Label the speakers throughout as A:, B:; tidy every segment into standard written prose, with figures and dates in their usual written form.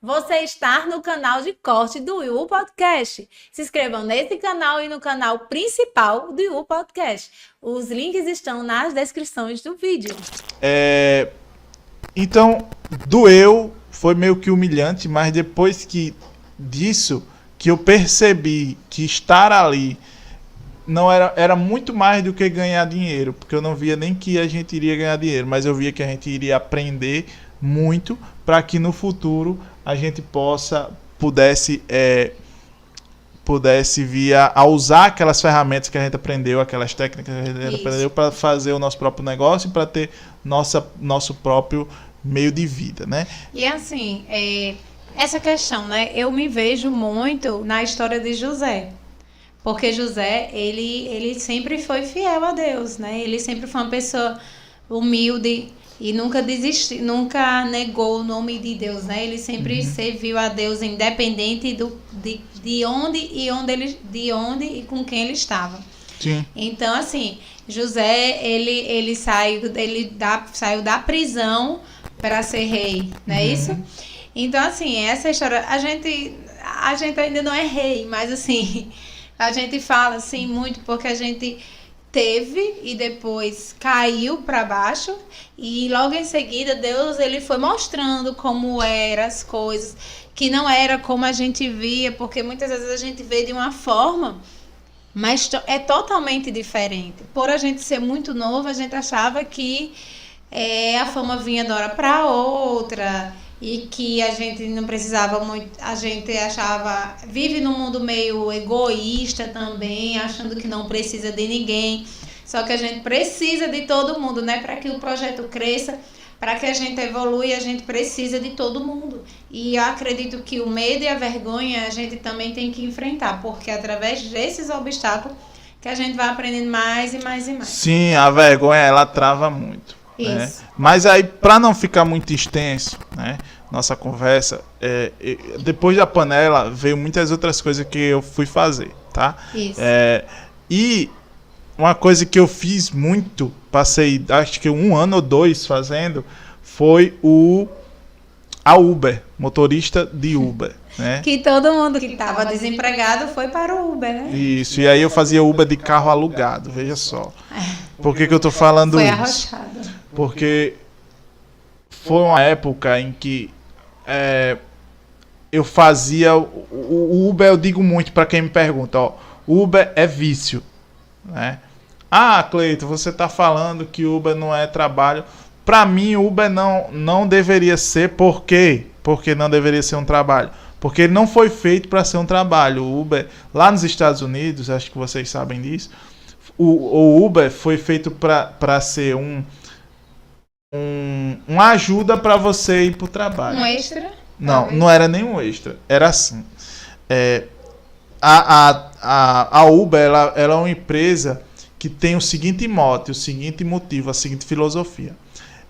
A: Você está no canal de corte do Will Podcast. Se inscrevam nesse canal e no canal principal do Will Podcast. Os links estão nas descrições do vídeo.
B: Então, doeu, foi meio que humilhante, mas depois disso, que eu percebi que estar ali não era muito mais do que ganhar dinheiro, porque eu não via nem que a gente iria ganhar dinheiro, mas eu via que a gente iria aprender muito para que no futuro a gente pudesse vir a usar aquelas ferramentas que a gente aprendeu, aquelas técnicas que a gente aprendeu para fazer o nosso próprio negócio e para ter nosso próprio meio de vida, né?
A: E assim, essa questão, né? Eu me vejo muito na história de José. Porque José, ele sempre foi fiel a Deus, né? Ele sempre foi uma pessoa humilde e nunca desistiu, nunca negou o nome de Deus, né? Ele sempre serviu a Deus independente de onde e com quem ele estava.
B: Sim.
A: Então, assim, José, ele saiu da prisão para ser rei, não é isso? Então, assim, essa história, a gente ainda não é rei, mas assim, a gente fala assim muito porque a gente teve e depois caiu para baixo e logo em seguida Deus ele foi mostrando como eram as coisas, que não era como a gente via, porque muitas vezes a gente vê de uma forma, mas é totalmente diferente. Por a gente ser muito novo, a gente achava que a fama vinha de hora para outra e que a gente não precisava muito, a gente achava, vive num mundo meio egoísta também, achando que não precisa de ninguém, só que a gente precisa de todo mundo, né, para que o projeto cresça, para que a gente evolua, a gente precisa de todo mundo. E eu acredito que o medo e a vergonha a gente também tem que enfrentar, porque é através desses obstáculos que a gente vai aprendendo mais e mais e mais.
B: Sim, a vergonha ela trava muito. Né? Mas aí, para não ficar muito extenso, né, nossa conversa, depois da panela veio muitas outras coisas que eu fui fazer, tá?
A: Isso.
B: E uma coisa que eu fiz muito, passei acho que 1 ano ou 2 fazendo, foi a Uber, motorista de Uber. Né?
A: Que todo mundo que estava desempregado foi para o Uber, né?
B: Isso, e aí eu fazia Uber de carro alugado, veja só. Por que eu tô falando
A: foi
B: isso?
A: Arrochado.
B: Porque foi uma época em que eu fazia o Uber, eu digo muito para quem me pergunta, ó, Uber é vício, né? Ah, Cleito, você tá falando que Uber não é trabalho. Para mim, Uber não deveria ser. Por quê? Porque não deveria ser um trabalho. Porque ele não foi feito para ser um trabalho. O Uber, lá nos Estados Unidos, acho que vocês sabem disso, o Uber foi feito para ser uma ajuda para você ir pro trabalho.
A: Um extra?
B: Não era nenhum extra. Era assim. A Uber ela é uma empresa que tem o seguinte mote, o seguinte motivo, a seguinte filosofia.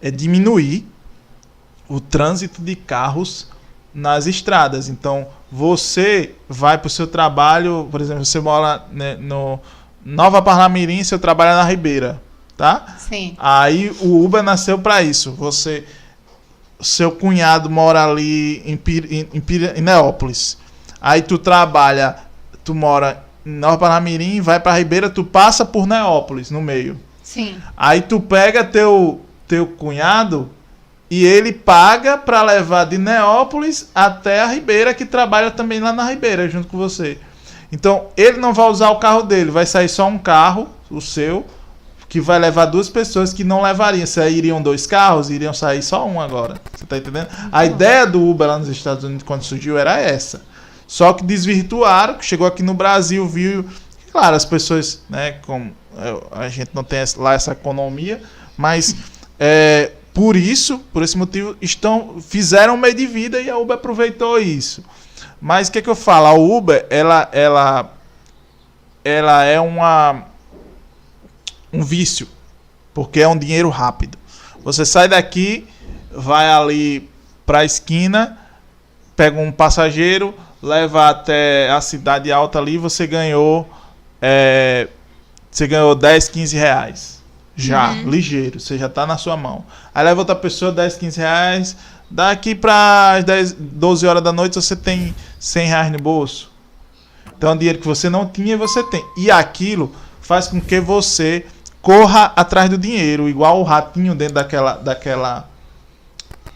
B: É diminuir o trânsito de carros nas estradas. Então, você vai para o seu trabalho, por exemplo, você mora, né, no Nova Parnamirim, você trabalha na Ribeira, tá?
A: Sim.
B: Aí o Uber nasceu para isso. Seu cunhado mora ali em Neópolis. Aí tu mora em Nova Parnamirim, vai para Ribeira, tu passa por Neópolis no meio.
A: Sim.
B: Aí tu pega teu cunhado e ele paga para levar de Neópolis até a Ribeira, que trabalha também lá na Ribeira junto com você. Então ele não vai usar o carro dele, vai sair só um carro, o seu, que vai levar 2 pessoas que não levariam. Se aí iriam 2 carros, iriam sair só um agora. Você tá entendendo? A ideia do Uber lá nos Estados Unidos quando surgiu era essa. Só que desvirtuaram, chegou aqui no Brasil, viu... Claro, as pessoas, né, como a gente não tem lá essa economia, mas por esse motivo, fizeram um meio de vida e a Uber aproveitou isso. Mas o que eu falo? A Uber, ela é um vício, porque é um dinheiro rápido. Você sai daqui, vai ali para a esquina, pega um passageiro, leva até a cidade alta ali, você ganhou 10, 15 reais. Já, ligeiro, você já tá na sua mão. Aí leva outra pessoa, 10, 15 reais, Daqui para as 10, 12 horas da noite você tem R$100 no bolso. Então, dinheiro que você não tinha, você tem. E aquilo faz com que você corra atrás do dinheiro, igual o ratinho dentro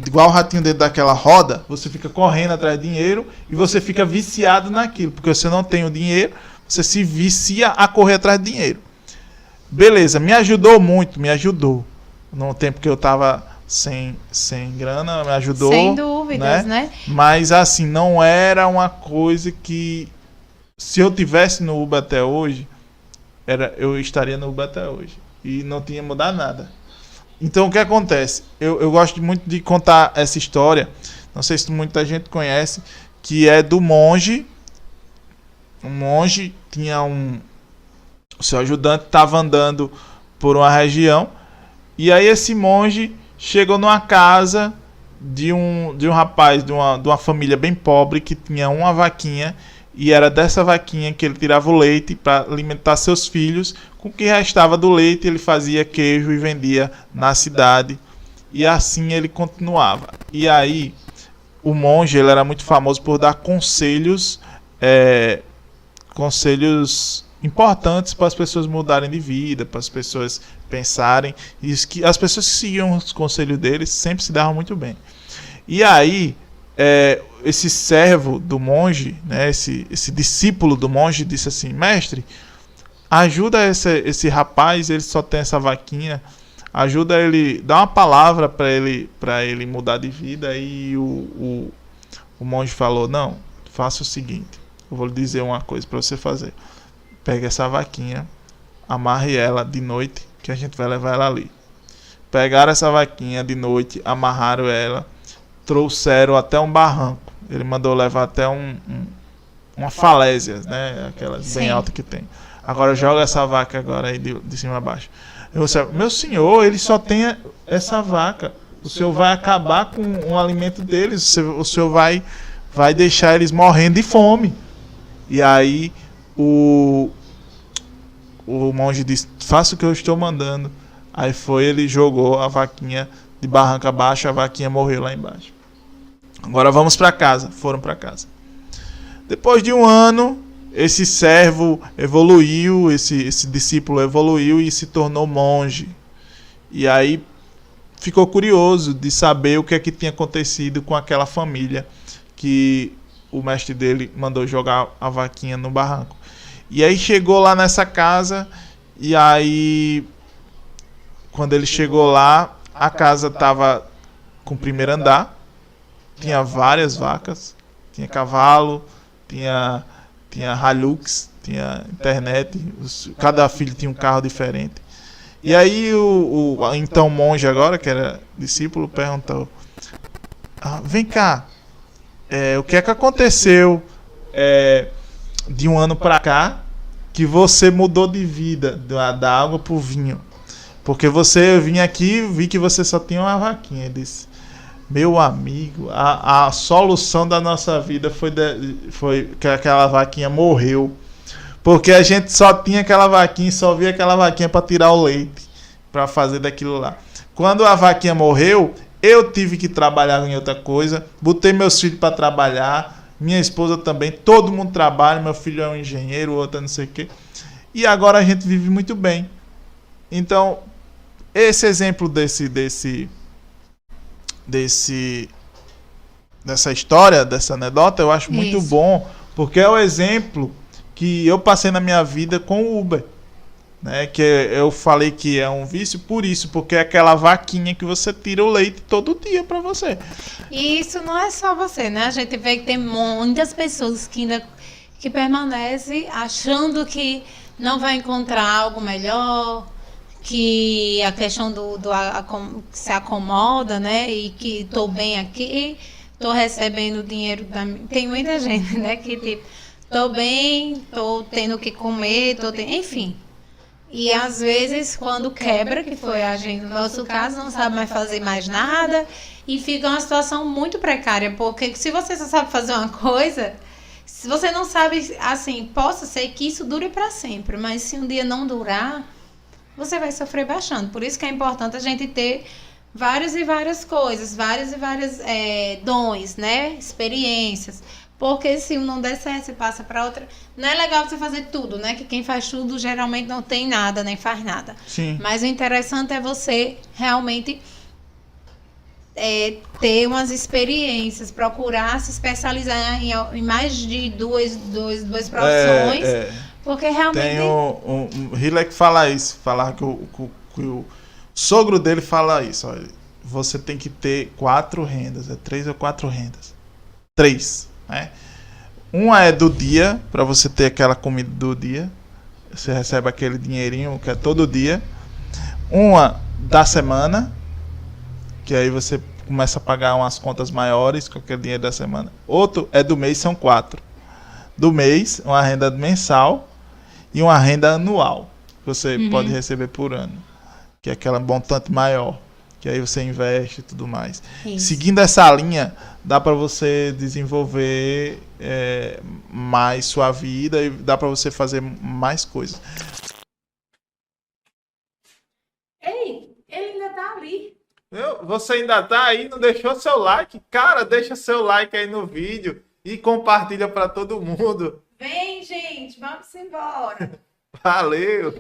B: igual o ratinho dentro daquela roda. Você fica correndo atrás do dinheiro e você fica viciado naquilo, porque você não tem o dinheiro, você se vicia a correr atrás do dinheiro. Beleza, me ajudou muito, me ajudou. No tempo que eu tava sem grana, me ajudou.
A: Sem dúvidas, né?
B: Mas assim, não era uma coisa que, se eu tivesse no Uber até hoje, eu estaria no Uber até hoje. E não tinha mudado nada. Então o que acontece? Eu gosto muito de contar essa história. Não sei se muita gente conhece, que é do monge. Um monge tinha o seu ajudante estava andando por uma região. E aí esse monge chegou numa casa de um rapaz, de uma família bem pobre, que tinha uma vaquinha. E era dessa vaquinha que ele tirava o leite para alimentar seus filhos. Com o que restava do leite, ele fazia queijo e vendia na cidade. E assim ele continuava. E aí, o monge, ele era muito famoso por dar conselhos importantes para as pessoas mudarem de vida, para as pessoas pensarem. E as pessoas que seguiam os conselhos dele sempre se davam muito bem. E aí, esse servo do monge, né, esse discípulo do monge, disse assim: mestre, ajuda esse rapaz, ele só tem essa vaquinha, ajuda ele, dá uma palavra para ele mudar de vida. E o monge falou: não, faça o seguinte, eu vou lhe dizer uma coisa para você fazer. Pega essa vaquinha, amarre ela de noite, que a gente vai levar ela ali. Pegaram essa vaquinha de noite, amarraram ela, trouxeram até um barranco. Ele mandou levar até uma falésia, né? Aquelas bem alta que tem. Agora joga essa vaca agora aí de cima a baixo. Eu disse: meu senhor, ele só tem essa vaca. O senhor vai acabar com o alimento deles. O senhor vai deixar eles morrendo de fome. E aí o monge disse: faça o que eu estou mandando. Aí ele jogou a vaquinha de barranco abaixo, a vaquinha morreu lá embaixo. Agora vamos para casa. Foram para casa. Depois de um ano, esse servo evoluiu, esse discípulo evoluiu e se tornou monge. E aí ficou curioso de saber o que é que tinha acontecido com aquela família que o mestre dele mandou jogar a vaquinha no barranco. E aí chegou lá nessa casa, e aí quando ele chegou lá, a casa estava com o primeiro andar. Tinha várias vacas, tinha cavalo, tinha Hilux, tinha internet, cada filho tinha um carro diferente. E aí o então monge agora, que era discípulo, perguntou: vem cá, o que é que aconteceu de um ano para cá que você mudou de vida, da água pro vinho? Porque eu vim aqui, vi que você só tinha uma vaquinha. Ele disse: meu amigo, a solução da nossa vida foi que aquela vaquinha morreu. Porque a gente só tinha aquela vaquinha, só via aquela vaquinha para tirar o leite, para fazer daquilo lá. Quando a vaquinha morreu, eu tive que trabalhar em outra coisa, botei meus filhos para trabalhar, minha esposa também, todo mundo trabalha, meu filho é um engenheiro, o outro é não sei o quê. E agora a gente vive muito bem. Então, esse exemplo dessa história, dessa anedota, eu acho muito bom, porque é o exemplo que eu passei na minha vida com o Uber, né? Que eu falei que é um vício por isso, porque é aquela vaquinha que você tira o leite todo dia para você.
A: E isso não é só você, né? A gente vê que tem muitas pessoas que permanecem achando que não vai encontrar algo melhor, que a questão se acomoda, né? E que estou bem aqui, estou recebendo dinheiro tem muita gente, né? Que tipo, estou bem, estou tendo que comer, enfim. E às vezes quando quebra, que foi a gente no nosso caso, não sabe mais fazer mais nada e fica uma situação muito precária, porque se você só sabe fazer uma coisa, se você não sabe, assim, possa ser que isso dure para sempre, mas se um dia não durar, você vai sofrer bastante. Por isso que é importante a gente ter várias e várias coisas, várias e várias dons, né? Experiências. Porque se um não der certo, você passa para outra. Não é legal você fazer tudo, né? Que quem faz tudo geralmente não tem nada, nem faz nada.
B: Sim.
A: Mas o interessante é você realmente ter umas experiências, procurar se especializar em mais de duas profissões. Porque realmente.
B: Tem o Hiller que fala isso. Falar que o sogro dele fala isso. Olha, você tem que ter 4 rendas. 3 ou 4 rendas. 3. Né? Uma é do dia, para você ter aquela comida do dia. Você recebe aquele dinheirinho que é todo dia. Uma da semana, que aí você começa a pagar umas contas maiores com aquele dinheiro da semana. Outro é do mês, são 4. Do mês, uma renda mensal e uma renda anual. Que você pode receber por ano. Que é aquela montante maior. Que aí você investe e tudo mais. Isso. Seguindo essa linha, dá para você desenvolver mais sua vida e dá para você fazer mais coisas.
A: Ei, ele ainda tá ali.
B: Você ainda tá aí? Não deixou seu like? Cara, deixa seu like aí no vídeo e compartilha para todo mundo.
A: Vem, gente, vamos embora.
B: Valeu!